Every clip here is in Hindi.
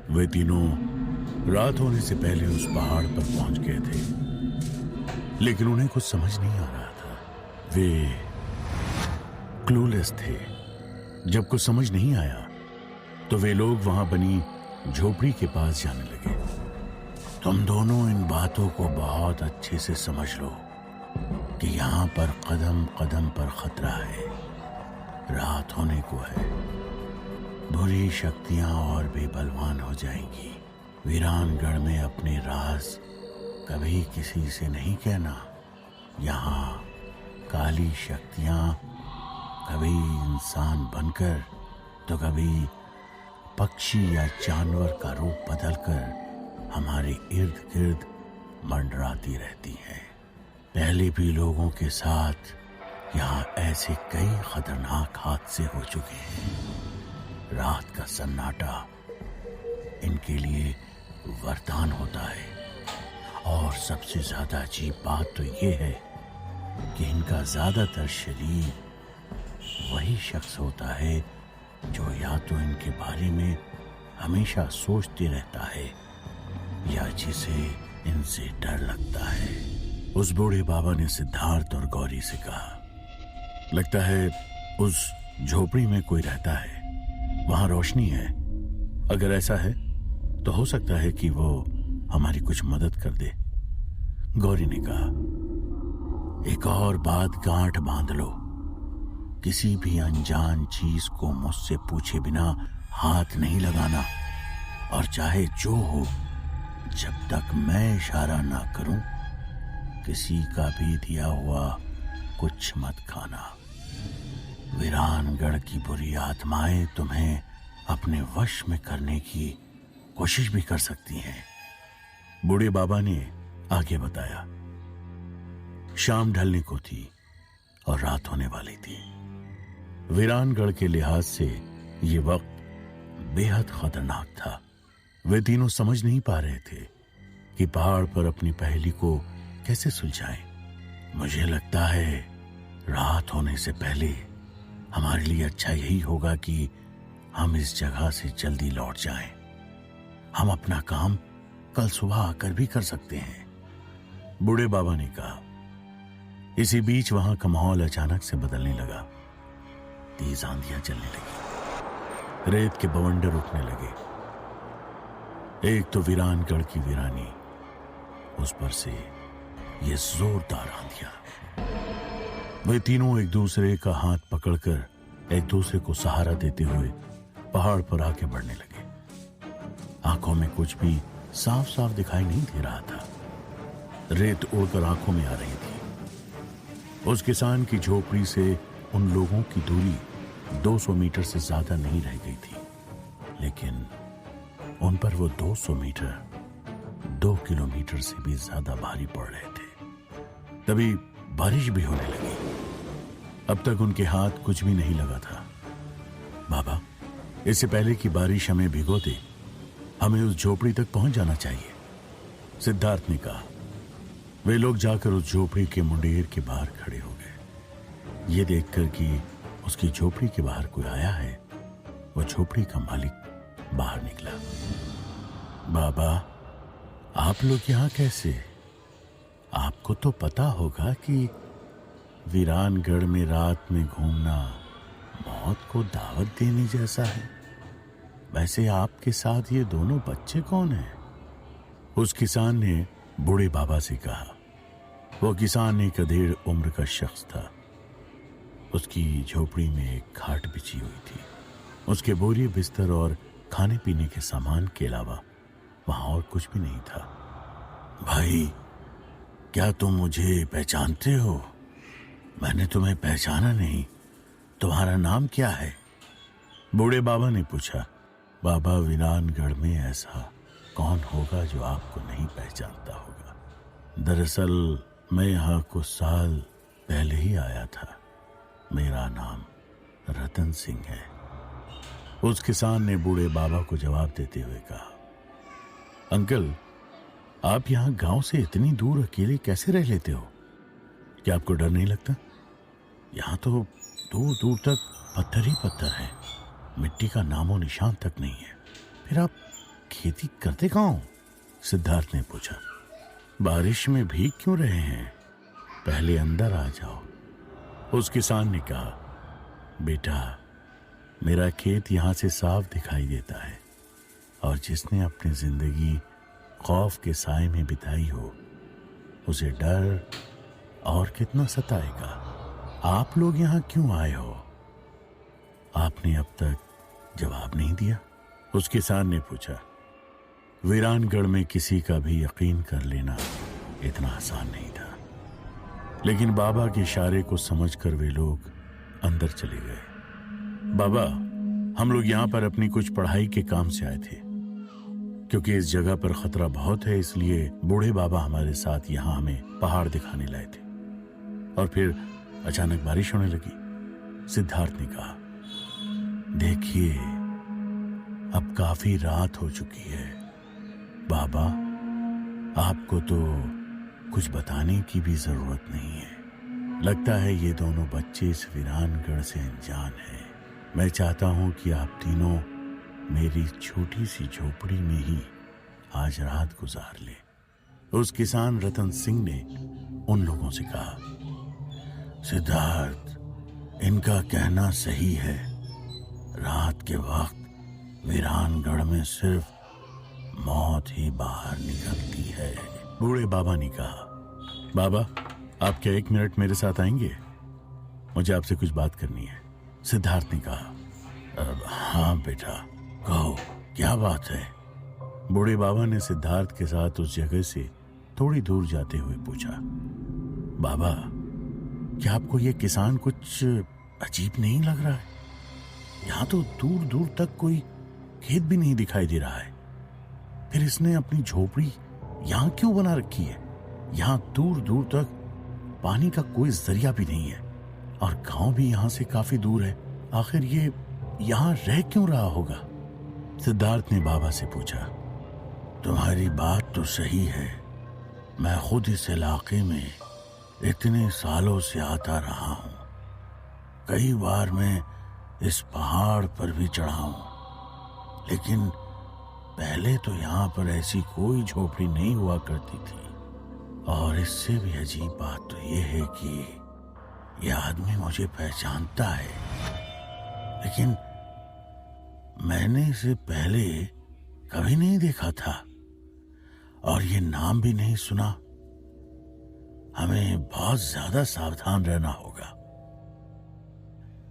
वे तीनों रात होने से पहले उस पहाड़ पर पहुंच गए थे, लेकिन उन्हें कुछ समझ नहीं आ रहा था। वे क्लूलेस थे। जब कुछ समझ नहीं आया तो वे लोग वहां बनी झोपड़ी के पास जाने लगे। तुम दोनों इन बातों को बहुत अच्छे से समझ लो कि यहां पर कदम कदम पर खतरा है। रात होने को है, बुरी शक्तियां और भी बलवान हो जाएंगी। वीरानगढ़ में अपने राज कभी किसी से नहीं कहना। यहाँ काली शक्तियां कभी इंसान बनकर तो कभी पक्षी या जानवर का रूप बदलकर हमारे इर्द गिर्द मंडराती रहती हैं। पहले भी लोगों के साथ यहाँ ऐसे कई खतरनाक हादसे हो चुके हैं। रात का सन्नाटा इनके लिए वरदान होता है। और सबसे ज्यादा अजीब बात तो ये है कि इनका ज्यादातर शरीर वही शख्स होता है जो या तो इनके बारे में हमेशा सोचते रहता है या जिसे इनसे डर लगता है। उस बूढ़े बाबा ने सिद्धार्थ और गौरी से कहा, लगता है उस झोपड़ी में कोई रहता है, वहां रोशनी है। अगर ऐसा है तो हो सकता है कि वो हमारी कुछ मदद कर दे। गौरी ने कहा, एक और बात गांठ बांध लो, किसी भी अनजान चीज को मुझसे पूछे बिना हाथ नहीं लगाना, और चाहे जो हो जब तक मैं इशारा ना करूं किसी का भी दिया हुआ कुछ मत खाना। वीरानगढ़ की बुरी आत्माएं तुम्हें अपने वश में करने की कोशिश भी कर सकती हैं। बूढ़े बाबा ने आगे बताया, शाम ढलने को थी और रात होने वाली थी। वीरानगढ़ के लिहाज से ये वक्त बेहद खतरनाक था। वे तीनों समझ नहीं पा रहे थे कि पहाड़ पर अपनी पहेली को कैसे सुलझाएं। मुझे लगता है रात होने से पहले हमारे लिए अच्छा यही होगा कि हम इस जगह से जल्दी लौट जाएं। हम अपना काम कल सुबह आकर भी कर सकते हैं, बूढ़े बाबा ने कहा। इसी बीच वहां का माहौल अचानक से बदलने लगा। तेज आंधियां चलने लगी, रेत के बवंडर उठने लगे। एक तो वीरानगढ़ की वीरानी, उस पर से ये जोरदार आंधियां। वे तीनों एक दूसरे का हाथ पकड़कर एक दूसरे को सहारा देते हुए पहाड़ पर आगे बढ़ने लगे। आंखों में कुछ भी साफ साफ दिखाई नहीं दे रहा था। रेत उड़कर आंखों में आ रही थी। उस किसान की झोपड़ी से उन लोगों की दूरी 200 मीटर से ज्यादा नहीं रह गई थी, लेकिन उन पर वो 200 मीटर 2 किलोमीटर से भी ज्यादा भारी पड़ रहे थे। तभी बारिश भी होने लगी। अब तक उनके हाथ कुछ भी नहीं लगा था। बाबा, इससे पहले कि बारिश हमें भिगो दे, हमें उस झोपड़ी तक पहुंच जाना चाहिए, सिद्धार्थ ने कहा। वे लोग जाकर उस झोपड़ी के मुंडेर के बाहर खड़े हो गए। ये देखकर कि उसकी झोपड़ी के बाहर कोई आया है, वो झोपड़ी का मालिक बाहर निकला। बाबा, आप लोग यहां कैसे? आपको तो पता होगा कि वीरानगढ़ में रात में घूमना मौत को दावत देने जैसा है। वैसे आपके साथ ये दोनों बच्चे कौन हैं? उस किसान ने बूढ़े बाबा से कहा। वो किसान एक अधेड़ उम्र का शख्स था। उसकी झोपड़ी में एक खाट बिछी हुई थी। उसके बोरिए, बिस्तर और खाने पीने के सामान के अलावा वहां और कुछ भी नहीं था। भाई, क्या तुम मुझे पहचानते हो? मैंने तुम्हें पहचाना नहीं। तुम्हारा नाम क्या है? बूढ़े बाबा ने पूछा। बाबा, वीरानगढ़ में ऐसा कौन होगा जो आपको नहीं पहचानता होगा? दरअसल मैं यहाँ कुछ साल पहले ही आया था। मेरा नाम रतन सिंह है, उस किसान ने बूढ़े बाबा को जवाब देते हुए कहा। अंकल, आप यहाँ गांव से इतनी दूर अकेले कैसे रह लेते हो? क्या आपको डर नहीं लगता? यहाँ तो दूर दूर तक पत्थर ही पत्थर है, मिट्टी का नामो निशान तक नहीं है। फिर आप खेती करते कहाँ हो? सिद्धार्थ ने पूछा। बारिश में भीग क्यों रहे हैं? पहले अंदर आ जाओ, उस किसान ने कहा। बेटा, मेरा खेत यहां से साफ दिखाई देता है, और जिसने अपनी जिंदगी खौफ के साए में बिताई हो, उसे डर और कितना सताएगा। आप लोग यहां क्यों आए हो? आपने अब तक जवाब नहीं दिया, उस किसान ने पूछा। वीरानगढ़ में किसी का भी यकीन कर लेना इतना आसान नहीं था, लेकिन बाबा के इशारे को समझकर वे लोग अंदर चले गए। बाबा, हम लोग यहाँ पर अपनी कुछ पढ़ाई के काम से आए थे। क्योंकि इस जगह पर खतरा बहुत है, इसलिए बूढ़े बाबा हमारे साथ यहाँ हमें पहाड़ दिखाने लाए थे। और फिर अचानक बारिश होने लगी। सिद्धार्थ ने कहा, देखिए, अब काफी रात हो चुकी है। बाबा, आपको तो कुछ बताने की भी जरूरत नहीं है। लगता है ये दोनों बच्चे इस वीरानगढ़ से अनजान हैं। मैं चाहता हूं कि आप तीनों मेरी छोटी सी झोपड़ी में ही आज रात गुजार ले। उस किसान रतन सिंह ने उन लोगों से कहा। सिद्धार्थ, इनका कहना सही है। रात के वक्त वीरानगढ़ में सिर्फ मौत ही बाहर निकलती है। बूढ़े बाबा ने कहा। बाबा, आप क्या 1 मिनट मेरे साथ आएंगे? मुझे आपसे कुछ बात करनी है। सिद्धार्थ ने कहा। हाँ बेटा, कहो, क्या बात है? बूढ़े बाबा ने सिद्धार्थ के साथ उस जगह से थोड़ी दूर जाते हुए पूछा। बाबा, क्या आपको ये किसान कुछ अजीब नहीं लग रहा है? यहाँ तो दूर दूर तक कोई खेत भी नहीं दिखाई दे रहा है। फिर इसने अपनी झोपड़ी यहाँ क्यों बना रखी है? यहाँ दूर दूर तक पानी का कोई जरिया भी नहीं है, और गांव भी यहाँ से काफी दूर है। आखिर ये यहाँ रह क्यों रहा होगा? सिद्धार्थ ने बाबा से पूछा। तुम्हारी बात तो सही है। मैं खुद इस इलाके में इतने सालों से आता रहा हूं। कई बार मैं इस पहाड़ पर भी चढ़ा हूं, लेकिन पहले तो यहाँ पर ऐसी कोई झोपड़ी नहीं हुआ करती थी। और इससे भी अजीब बात तो यह है कि यह आदमी मुझे पहचानता है, लेकिन मैंने इसे पहले कभी नहीं देखा था, और ये नाम भी नहीं सुना। हमें बहुत ज्यादा सावधान रहना होगा।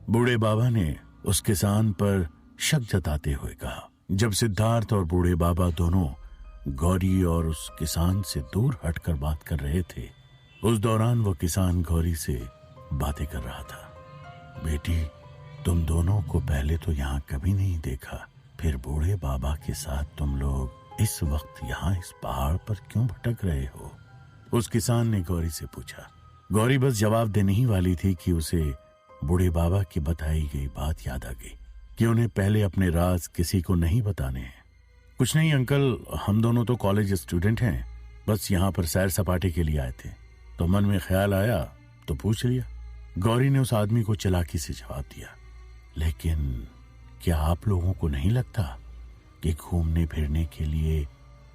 बूढ़े बाबा ने उस किसान पर शक जताते हुए कहा। जब सिद्धार्थ और बूढ़े बाबा दोनों गौरी और उस किसान से दूर हटकर बात कर रहे थे, उस दौरान वो किसान गौरी से बातें कर रहा था। बेटी, तुम दोनों को पहले तो यहाँ कभी नहीं देखा, फिर बूढ़े बाबा के साथ तुम लोग इस वक्त यहाँ इस पहाड़ पर क्यों भटक रहे हो? उस किसान ने गौरी से पूछा। गौरी बस जवाब देने ही वाली थी कि उसे बूढ़े बाबा की बताई गई बात याद आ गई कि उन्हें पहले अपने राज किसी को नहीं बताने हैं। कुछ नहीं अंकल, हम दोनों तो कॉलेज स्टूडेंट हैं, बस यहाँ पर सैर सपाटे के लिए आए थे, तो मन में ख्याल आया तो पूछ लिया। गौरी ने उस आदमी को चालाकी से जवाब दिया। लेकिन क्या आप लोगों को नहीं लगता कि घूमने फिरने के लिए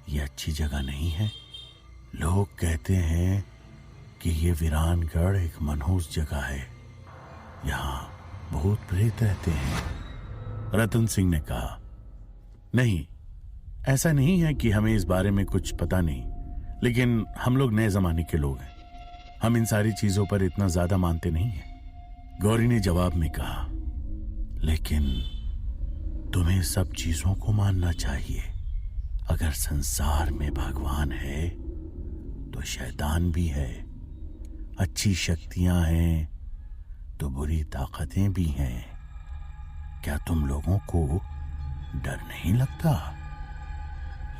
ये अच्छी जगह नहीं है? लोग कहते हैं कि ये वीरानगढ़ एक मनहूस जगह है, यहाँ भूत प्रेत रहते हैं। रतन सिंह ने कहा। नहीं, ऐसा नहीं है कि हमें इस बारे में कुछ पता नहीं, लेकिन हम लोग नए जमाने के लोग हैं, हम इन सारी चीजों पर इतना ज्यादा मानते नहीं हैं। गौरी ने जवाब में कहा। लेकिन तुम्हें सब चीजों को मानना चाहिए। अगर संसार में भगवान है तो शैतान भी है, अच्छी शक्तियां हैं तो बुरी ताकतें भी हैं। क्या तुम लोगों को डर नहीं लगता?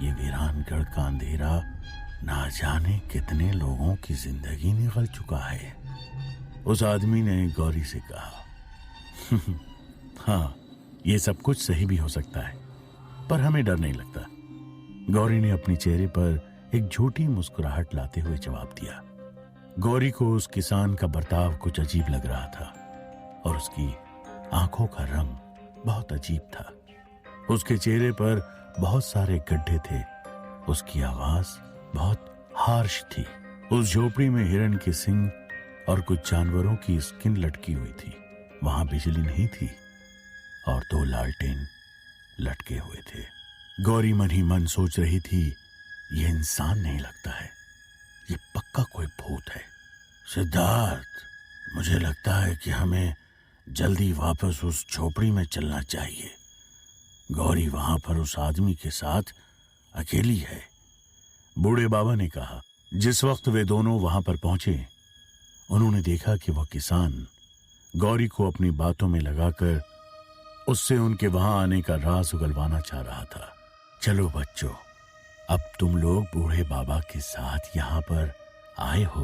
ये वीरानगढ़ का अंधेरा ना जाने कितने लोगों की जिंदगी निगल चुका है। उस आदमी ने गौरी से कहा। हाँ, ये सब कुछ सही भी हो सकता है, पर हमें डर नहीं लगता। गौरी ने अपने चेहरे पर एक झूठी मुस्कुराहट लाते हुए जवाब दिया। गौरी को उस किसान का बर्ताव कुछ अजीब लग रहा था, और उसकी आंखों का रंग बहुत अजीब था। उसके चेहरे पर बहुत सारे गड्ढे थे। उसकी आवाज बहुत हार्श थी। उस झोपड़ी में हिरण के सींग और कुछ जानवरों की स्किन लटकी हुई थी। वहां बिजली नहीं थी और 2 लालटेन लटके हुए थे। गौरी मन ही मन सोच रही थी, ये इंसान नहीं लगता है, ये पक्का कोई भूत है। सिद्धार्थ, मुझे लगता है कि हमें जल्दी वापस उस झोपड़ी में चलना चाहिए। गौरी वहां पर उस आदमी के साथ अकेली है, बूढ़े बाबा ने कहा। जिस वक्त वे दोनों वहां पर पहुंचे, उन्होंने देखा कि वह किसान गौरी को अपनी बातों में लगाकर उससे उनके वहां आने का राज उगलवाना चाह रहा था। चलो बच्चों, अब तुम लोग बूढ़े बाबा के साथ यहाँ पर आए हो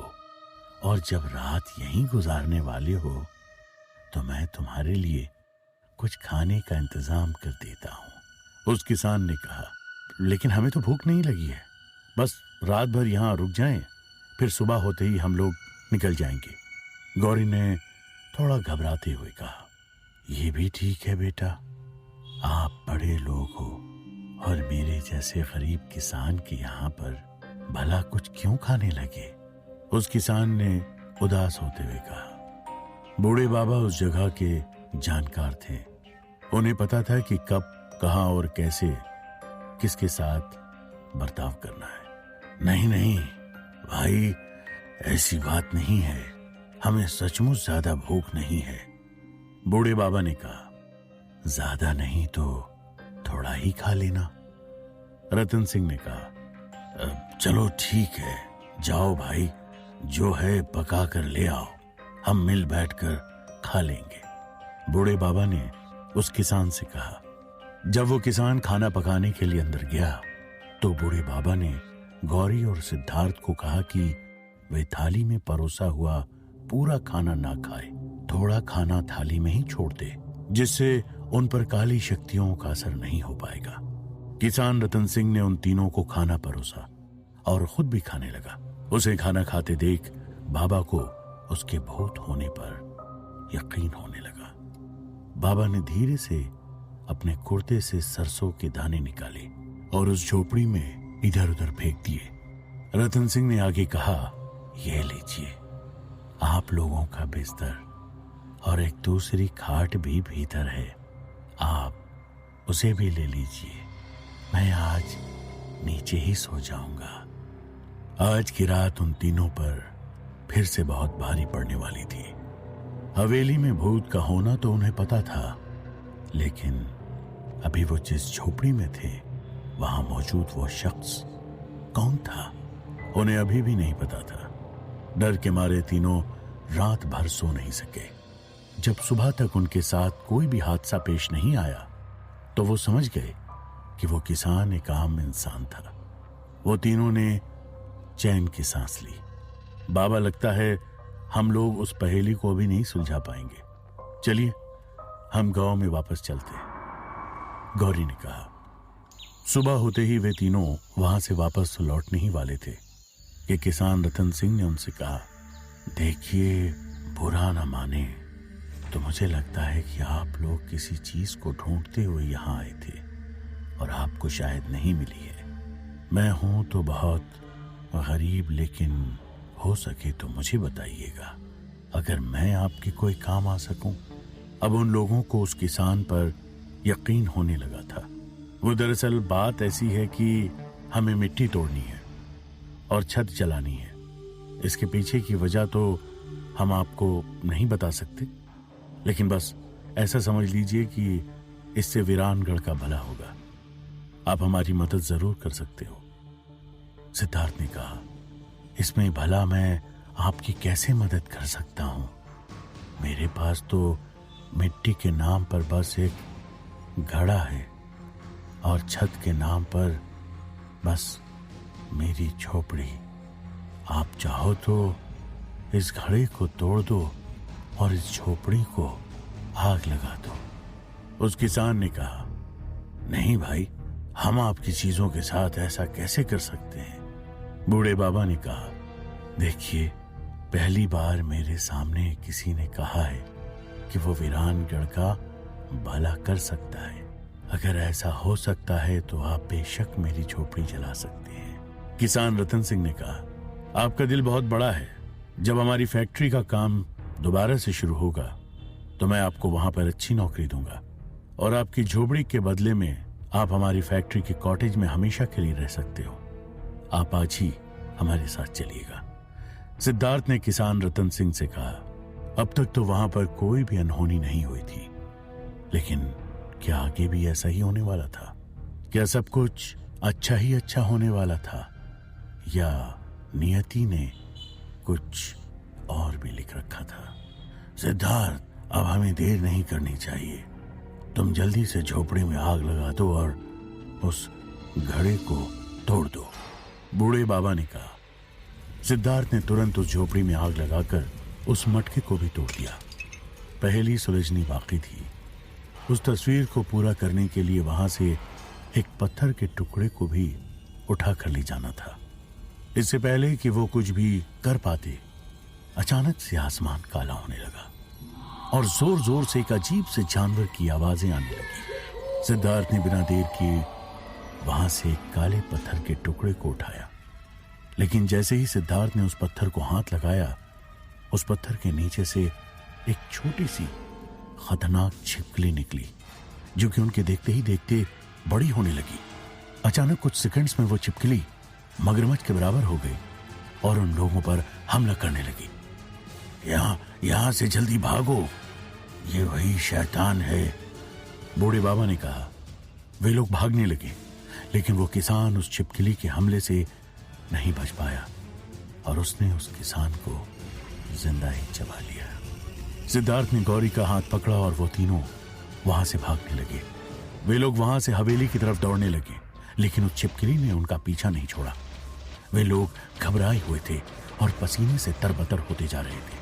और जब रात यहीं गुजारने वाले हो तो मैं तुम्हारे लिए कुछ खाने का इंतजाम कर देता हूँ। उस किसान ने कहा, लेकिन हमें तो भूख नहीं लगी है, बस रात भर यहाँ रुक जाएं, फिर सुबह होते ही हम लोग निकल जाएंगे। गौरी ने थोड़ा घबराते हुए कहा, ये भी ठीक है बेटा, आप बड़े लोग हो और मेरे जैसे गरीब किसान के यहाँ पर भला कुछ क्यों खाने लगे। उस किसान ने उदास होते हुए कहा। बूढ़े बाबा उस जगह के जानकार थे। उन्हें पता था कि कब, कहां और कैसे किसके साथ बर्ताव करना है। नहीं नहीं भाई, ऐसी बात नहीं है, हमें सचमुच ज्यादा भूख नहीं है, बूढ़े बाबा ने कहा। ज्यादा नहीं तो थोड़ा ही खा लेना, रतन सिंह ने कहा। चलो ठीक है, जाओ भाई, जो है पका कर ले आओ, हम मिल बैठकर खा लेंगे, बूढ़े बाबा ने उस किसान से कहा। जब वो किसान खाना पकाने के लिए अंदर गया तो बूढ़े बाबा ने गौरी और सिद्धार्थ को कहा कि वे थाली में परोसा हुआ पूरा खाना ना खाए, थोड़ा खाना थाली में ही छोड़ दे, जिससे उन पर काली शक्तियों का असर नहीं हो पाएगा। किसान रतन सिंह ने उन तीनों को खाना परोसा और खुद भी खाने लगा। उसे खाना खाते देख बाबा को उसके भूत होने पर यकीन होने लगा। बाबा ने धीरे से अपने कुर्ते से सरसों के दाने निकाले और उस झोपड़ी में इधर उधर फेंक दिए। रतन सिंह ने आगे कहा, ये लीजिए, आप लोगों का बिस्तर और एक दूसरी खाट भी भीतर है, आप उसे भी ले लीजिए, मैं आज नीचे ही सो जाऊंगा। आज की रात उन तीनों पर फिर से बहुत भारी पड़ने वाली थी। हवेली में भूत का होना तो उन्हें पता था, लेकिन अभी वो जिस झोपड़ी में थे वहां मौजूद वो शख्स कौन था, उन्हें अभी भी नहीं पता था। डर के मारे तीनों रात भर सो नहीं सके। जब सुबह तक उनके साथ कोई भी हादसा पेश नहीं आया तो वो समझ गए कि वो किसान एक आम इंसान था। वो तीनों ने चैन की सांस ली। बाबा, लगता है हम लोग उस पहेली को अभी नहीं सुलझा पाएंगे, चलिए हम गांव में वापस चलते हैं, गौरी ने कहा। सुबह होते ही वे तीनों वहां से वापस लौटने ही वाले थे कि किसान रतन सिंह ने उनसे कहा, देखिए बुरा न माने तो मुझे लगता है कि आप लोग किसी चीज को ढूंढते हुए यहाँ आए थे और आपको शायद नहीं मिली है। मैं हूं तो बहुत गरीब, लेकिन हो सके तो मुझे बताइएगा, अगर मैं आपके कोई काम आ सकूं। अब उन लोगों को उस किसान पर यकीन होने लगा था। वो दरअसल बात ऐसी है कि हमें मिट्टी तोड़नी है और छत जलानी है। इसके पीछे की वजह तो हम आपको नहीं बता सकते, लेकिन बस ऐसा समझ लीजिए कि इससे वीरानगढ़ का भला होगा। आप हमारी मदद जरूर कर सकते हो। सिद्धार्थ ने कहा, इसमें भला मैं आपकी कैसे मदद कर सकता हूं? मेरे पास तो मिट्टी के नाम पर बस एक घड़ा है और छत के नाम पर बस मेरी झोपड़ी। आप चाहो तो इस घड़े को तोड़ दो और इस झोपड़ी को आग लगा दो। उस किसान ने कहा, नहीं भाई, हम आपकी चीजों के साथ ऐसा कैसे कर सकते हैं? बूढ़े बाबा ने कहा, देखिए, पहली बार मेरे सामने किसी ने कहा है कि वो वीरानगढ़ का भला कर सकता है। अगर ऐसा हो सकता है तो आप बेशक मेरी झोपड़ी जला सकते हैं। किसान रतन सिंह ने कहा, आपका दिल बहुत बड़ा है। जब हमारी फैक्ट्री का काम दोबारा से शुरू होगा तो मैं आपको वहां पर अच्छी नौकरी दूंगा और आपकी झोपड़ी के बदले में आप हमारी फैक्ट्री के कॉटेज में हमेशा के लिए रह सकते हो। आप आज ही हमारे साथ चलिएगा। सिद्धार्थ ने किसान रतन सिंह से कहा, अब तक तो वहां पर कोई भी अनहोनी नहीं हुई थी, लेकिन क्या आगे भी ऐसा ही होने वाला था? क्या सब कुछ अच्छा ही अच्छा होने वाला था, या नियति ने कुछ और भी लिख रखा था? सिद्धार्थ, अब हमें देर नहीं करनी चाहिए। तुम जल्दी से झोपड़ी में आग लगा दो और उस घड़े को तोड़ दो, बूढ़े बाबा ने कहा। सिद्धार्थ ने तुरंत उस झोपड़ी में आग लगाकर उस मटके को भी तोड़ दिया। पहली सुलझनी बाकी थी। उस तस्वीर को पूरा करने के लिए वहां से एक पत्थर के टुकड़े को भी उठा कर ले जाना था। इससे पहले कि वो कुछ भी कर पाते, अचानक से आसमान काला होने लगा और जोर जोर से एक अजीब से जानवर की आवाजें आने लगी। सिद्धार्थ ने बिना देर किए वहां से एक काले पत्थर के टुकड़े को उठाया, लेकिन जैसे ही सिद्धार्थ ने उस पत्थर को हाथ लगाया, उस पत्थर के नीचे से एक छोटी सी खतरनाक छिपकली निकली, जो कि उनके देखते ही देखते बड़ी होने लगी। अचानक कुछ सेकंड्स में वो छिपकली मगरमच्छ के बराबर हो गई और उन लोगों पर हमला करने लगी। यहां से जल्दी भागो, ये वही शैतान है, बूढ़े बाबा ने कहा। वे लोग भागने लगे, लेकिन वो किसान उस छिपकली के हमले से नहीं बच पाया और उसने उस किसान को जिंदा ही चबा लिया। सिद्धार्थ ने गौरी का हाथ पकड़ा और वो तीनों वहां से भागने लगे। वे लोग वहां से हवेली की तरफ दौड़ने लगे, लेकिन उस छिपकली ने उनका पीछा नहीं छोड़ा। वे लोग घबराए हुए थे और पसीने से तरबतर होते जा रहे थे।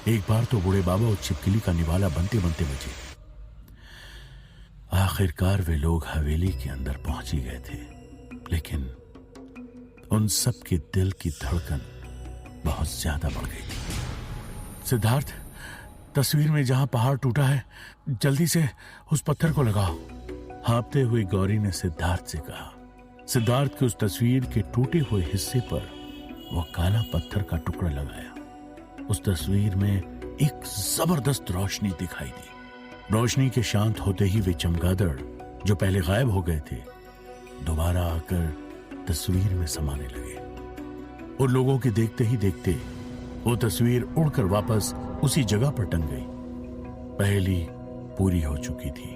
एक बार तो बूढ़े बाबा उस छिपकली का निवाला बनते बनते बचे। आखिरकार वे लोग हवेली के अंदर पहुंच ही गए थे, लेकिन उन सब के दिल की धड़कन बहुत ज्यादा बढ़ गई थी। सिद्धार्थ, तस्वीर में जहां पहाड़ टूटा है, जल्दी से उस पत्थर को लगाओ, हाँफते हुए गौरी ने सिद्धार्थ से कहा। सिद्धार्थ की उस तस्वीर के टूटे हुए हिस्से पर वो काला पत्थर का टुकड़ा लगाया। उस तस्वीर में एक जबरदस्त रोशनी दिखाई दी। रोशनी के शांत होते ही वे चमगादड़, जो पहले गायब हो गए थे, दोबारा आकर तस्वीर में समाने लगे। उन लोगों के देखते ही देखते वो तस्वीर उड़कर वापस उसी जगह पर टंग गई। पहली पूरी हो चुकी थी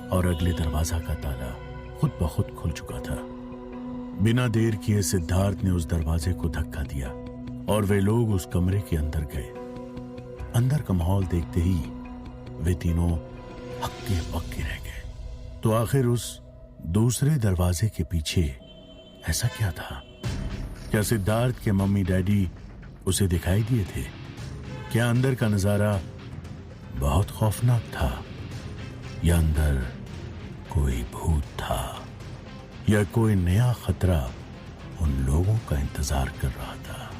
और अगले दरवाजा का ताला खुद ब खुद खुल चुका था। बिना देर किए सिद्धार्थ ने उस दरवाजे को धक्का दिया और वे लोग उस कमरे के अंदर गए। अंदर का माहौल देखते ही वे तीनों हक्के बक्के रह गए। तो आखिर उस दूसरे दरवाजे के पीछे ऐसा क्या था? क्या सिद्धार्थ के मम्मी डैडी उसे दिखाई दिए थे? क्या अंदर का नजारा बहुत खौफनाक था, या अंदर कोई भूत था, या कोई नया खतरा उन लोगों का इंतजार कर रहा था?